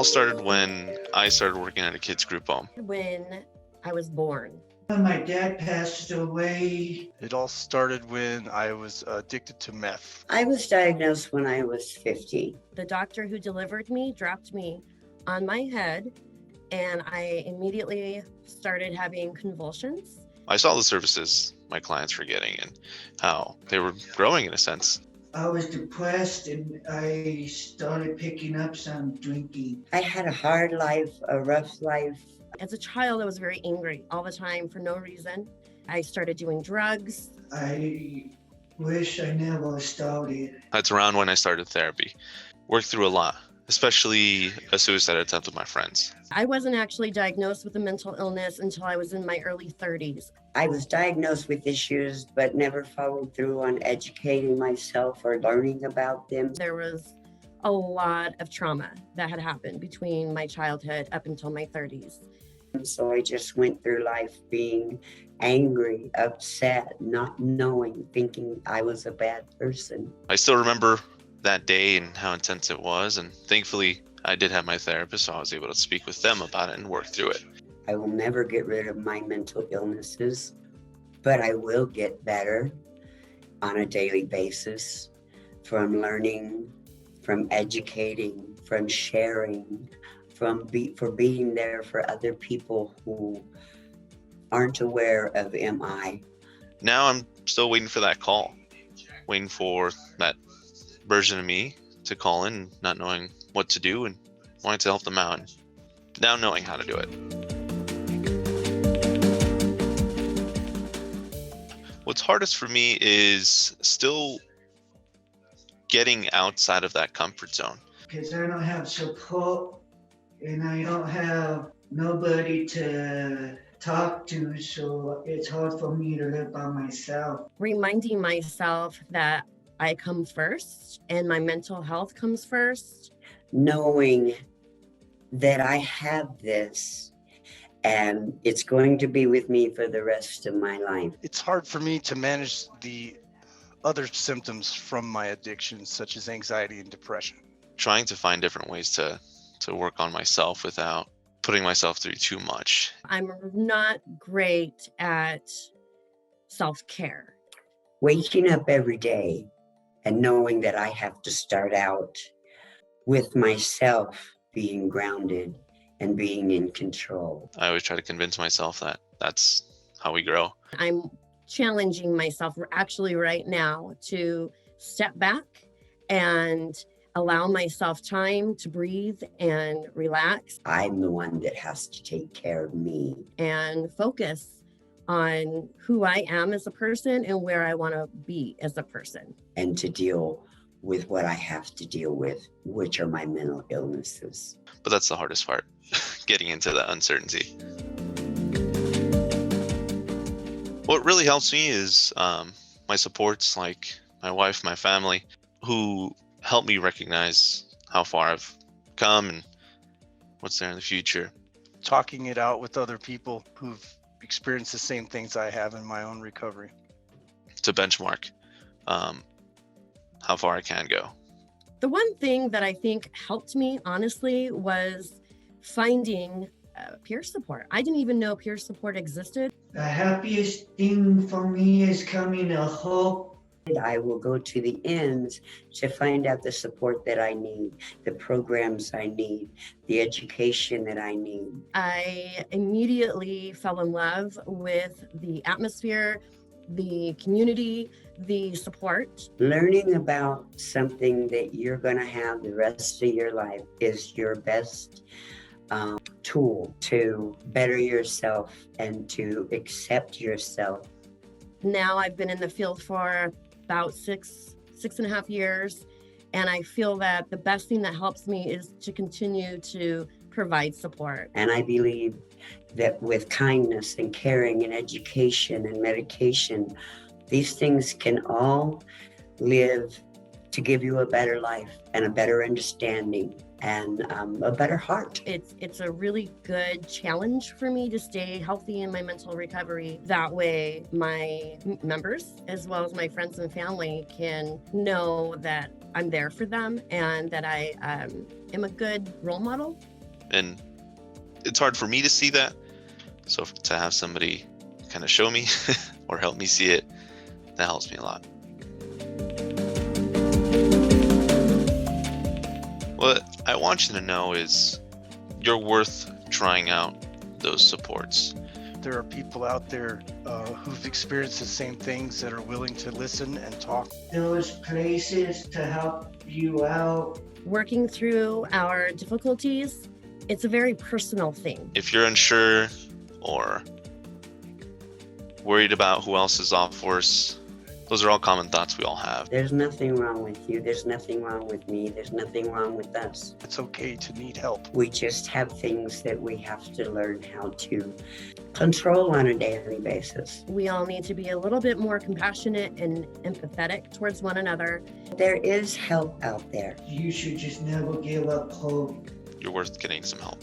all started when I started working at a kids group home. When I was born. When my dad passed away. It all started when I was addicted to meth. I was diagnosed when I was 50. The doctor who delivered me dropped me on my head, and I immediately started having convulsions. I saw the services my clients were getting and how they were growing in a sense. I was depressed and I started picking up some drinking. I had a hard life, a rough life. As a child, I was very angry all the time for no reason. I started doing drugs. I wish I never started. That's around when I started therapy. Worked through a lot, especially a suicide attempt with my friends. I wasn't actually diagnosed with a mental illness until I was in my early 30s. I was diagnosed with issues, but never followed through on educating myself or learning about them. There was a lot of trauma that had happened between my childhood up until my 30s. So I just went through life being angry, upset, not knowing, thinking I was a bad person. I still remember that day and how intense it was, and thankfully I did have my therapist, so I was able to speak with them about it and work through it. I will never get rid of my mental illnesses, but I will get better on a daily basis from learning, from educating, from sharing, for being there for other people who aren't aware of MI. Now I'm still waiting for that call, waiting for that version of me to call in, not knowing what to do and wanting to help them out, and now knowing how to do it. What's hardest for me is still getting outside of that comfort zone. Because I don't have support and I don't have nobody to talk to, so it's hard for me to live by myself. Reminding myself that I come first and my mental health comes first. Knowing that I have this and it's going to be with me for the rest of my life. It's hard for me to manage the other symptoms from my addiction, such as anxiety and depression. Trying to find different ways to work on myself without putting myself through too much. I'm not great at self-care. Waking up every day and knowing that I have to start out with myself being grounded and being in control. I always try to convince myself that that's how we grow. I'm challenging myself actually right now to step back and allow myself time to breathe and relax. I'm the one that has to take care of me. And focus on who I am as a person and where I want to be as a person. And to deal with what I have to deal with, which are my mental illnesses. But that's the hardest part, getting into that uncertainty. What really helps me is my supports, like my wife, my family, who help me recognize how far I've come and what's there in the future. Talking it out with other people who've experienced the same things I have in my own recovery. To benchmark how far I can go. The one thing that I think helped me, honestly, was finding peer support. I didn't even know peer support existed. The happiest thing for me is coming to hope. I will go to the ends to find out the support that I need, the programs I need, the education that I need. I immediately fell in love with the atmosphere, the community, the support. Learning about something that you're going to have the rest of your life is your best tool to better yourself and to accept yourself. Now I've been in the field for about six and a half years, and I feel that the best thing that helps me is to continue to provide support. And I believe that with kindness and caring and education and medication, these things can all live to give you a better life and a better understanding and a better heart. It's a really good challenge for me to stay healthy in my mental recovery. That way my members, as well as my friends and family, can know that I'm there for them and that I am a good role model And it's hard for me to see that. So to have somebody kind of show me or help me see it, that helps me a lot. What I want you to know is you're worth trying out those supports. There are people out there who've experienced the same things that are willing to listen and talk. Those places to help you out. Working through our difficulties, it's a very personal thing. If you're unsure or worried about who else is off worse, those are all common thoughts we all have. There's nothing wrong with you. There's nothing wrong with me. There's nothing wrong with us. It's okay to need help. We just have things that we have to learn how to control on a daily basis. We all need to be a little bit more compassionate and empathetic towards one another. There is help out there. You should just never give up hope. You're worth getting some help.